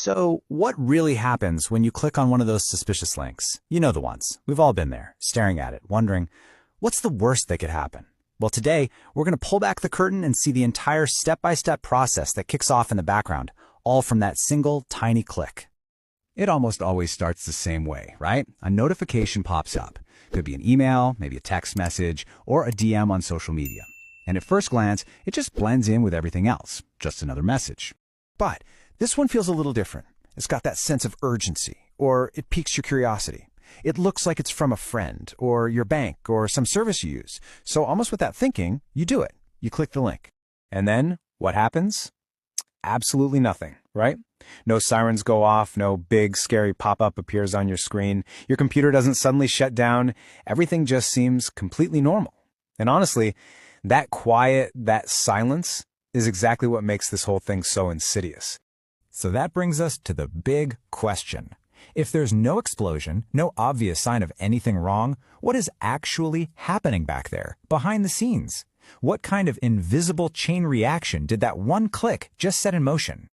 So, what really happens when you click on one of those suspicious links? You know the ones. We've all been there, staring at it, wondering, what's the worst that could happen? Well, today, we're going to pull back the curtain and see the entire step-by-step process that kicks off in the background, all from that single tiny click. It almost always starts the same way, right? A notification pops up. Could be an email, maybe a text message, or a DM on social media. And at first glance, it just blends in with everything else, just another message. But this one feels a little different. It's got that sense of urgency, or it piques your curiosity. It looks like it's from a friend, or your bank, or some service you use. So almost without thinking, you do it. You click the link. And then, what happens? Absolutely nothing, right? No sirens go off, no big, scary pop-up appears on your screen. Your computer doesn't suddenly shut down. Everything just seems completely normal. And honestly, that quiet, that silence, is exactly what makes this whole thing so insidious. So that brings us to the big question. If there's no explosion, no obvious sign of anything wrong, what is actually happening back there, behind the scenes? What kind of invisible chain reaction did that one click just set in motion?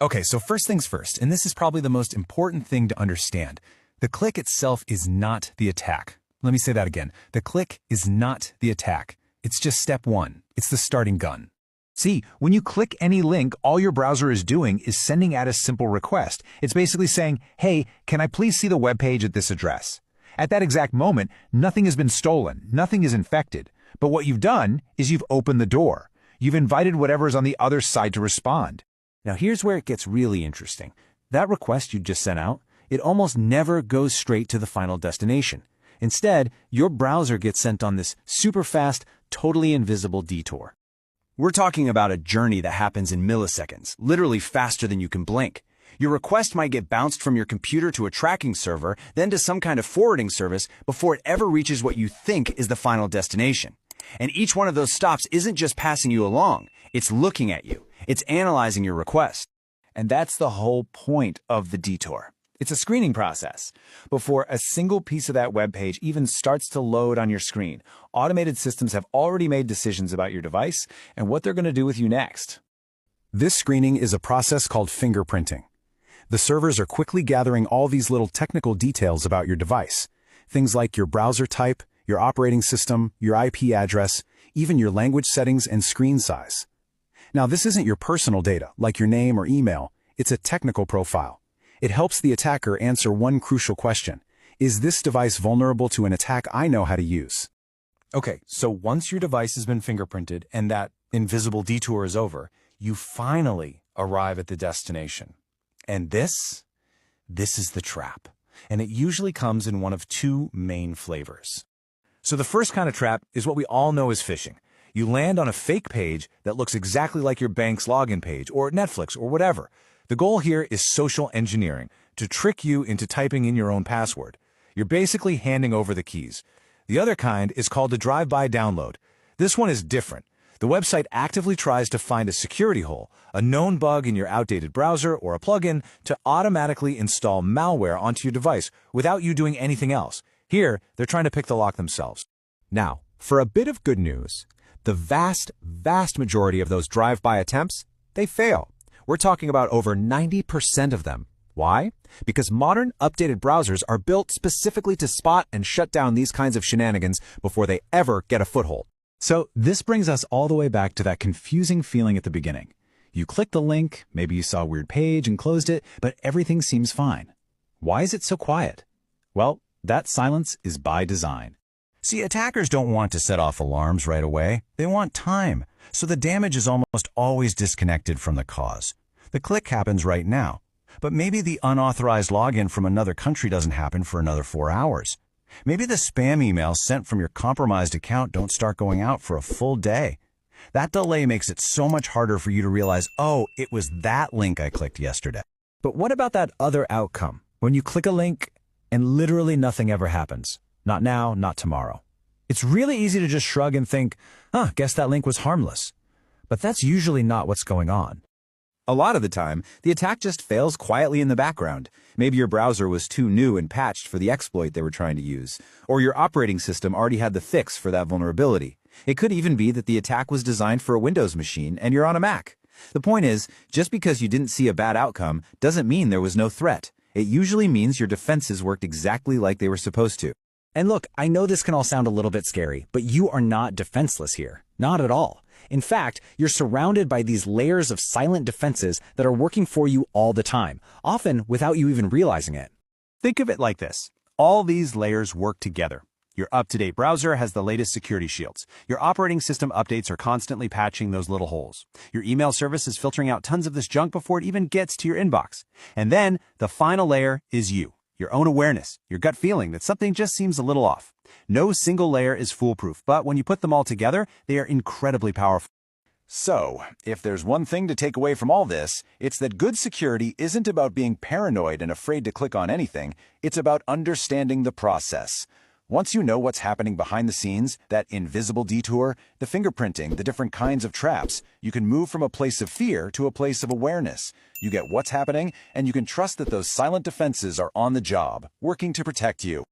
Okay, so first things first, and this is probably the most important thing to understand. The click itself is not the attack. Let me say that again. The click is not the attack. It's just step one. It's the starting gun. See, when you click any link, all your browser is doing is sending out a simple request. It's basically saying, hey, can I please see the web page at this address? At that exact moment, nothing has been stolen, nothing is infected. But what you've done is you've opened the door. You've invited whatever's on the other side to respond. Now here's where it gets really interesting. That request you just sent out, it almost never goes straight to the final destination. Instead, your browser gets sent on this super fast, totally invisible detour. We're talking about a journey that happens in milliseconds, literally faster than you can blink. Your request might get bounced from your computer to a tracking server, then to some kind of forwarding service before it ever reaches what you think is the final destination. And each one of those stops isn't just passing you along, it's looking at you. It's analyzing your request. And that's the whole point of the detour. It's a screening process. Before a single piece of that web page even starts to load on your screen, automated systems have already made decisions about your device and what they're going to do with you next. This screening is a process called fingerprinting. The servers are quickly gathering all these little technical details about your device. Things like your browser type, your operating system, your IP address, even your language settings and screen size. Now, this isn't your personal data, like your name or email. It's a technical profile. It helps the attacker answer one crucial question. Is this device vulnerable to an attack I know how to use? Okay, so once your device has been fingerprinted and that invisible detour is over, you finally arrive at the destination. And this is the trap. And it usually comes in one of two main flavors. So the first kind of trap is what we all know as phishing. You land on a fake page that looks exactly like your bank's login page or Netflix or whatever. The goal here is social engineering, to trick you into typing in your own password. You're basically handing over the keys. The other kind is called a drive-by download. This one is different. The website actively tries to find a security hole, a known bug in your outdated browser or a plugin to automatically install malware onto your device without you doing anything else. Here, they're trying to pick the lock themselves. Now, for a bit of good news, the vast majority of those drive-by attempts, they fail. We're talking about over 90% of them. Why? Because modern, updated browsers are built specifically to spot and shut down these kinds of shenanigans before they ever get a foothold. So this brings us all the way back to that confusing feeling at the beginning. You click the link, maybe you saw a weird page and closed it, but everything seems fine. Why is it so quiet? Well, that silence is by design. See, attackers don't want to set off alarms right away. They want time. So the damage is almost always disconnected from the cause. The click happens right now, but maybe the unauthorized login from another country doesn't happen for another 4 hours. Maybe the spam emails sent from your compromised account don't start going out for a full day. That delay makes it so much harder for you to realize, oh, it was that link I clicked yesterday. But what about that other outcome? When you click a link and literally nothing ever happens. Not now, not tomorrow. It's really easy to just shrug and think, guess that link was harmless. But that's usually not what's going on. A lot of the time, the attack just fails quietly in the background. Maybe your browser was too new and patched for the exploit they were trying to use, or your operating system already had the fix for that vulnerability. It could even be that the attack was designed for a Windows machine and you're on a Mac. The point is, just because you didn't see a bad outcome doesn't mean there was no threat. It usually means your defenses worked exactly like they were supposed to. And look, I know this can all sound a little bit scary, but you are not defenseless here. Not at all. In fact, you're surrounded by these layers of silent defenses that are working for you all the time, often without you even realizing it. Think of it like this. All these layers work together. Your up-to-date browser has the latest security shields. Your operating system updates are constantly patching those little holes. Your email service is filtering out tons of this junk before it even gets to your inbox. And then the final layer is you, your own awareness, your gut feeling that something just seems a little off. No single layer is foolproof, but when you put them all together, they are incredibly powerful. So, if there's one thing to take away from all this, it's that good security isn't about being paranoid and afraid to click on anything. It's about understanding the process. Once you know what's happening behind the scenes, that invisible detour, the fingerprinting, the different kinds of traps, you can move from a place of fear to a place of awareness. You get what's happening, and you can trust that those silent defenses are on the job, working to protect you.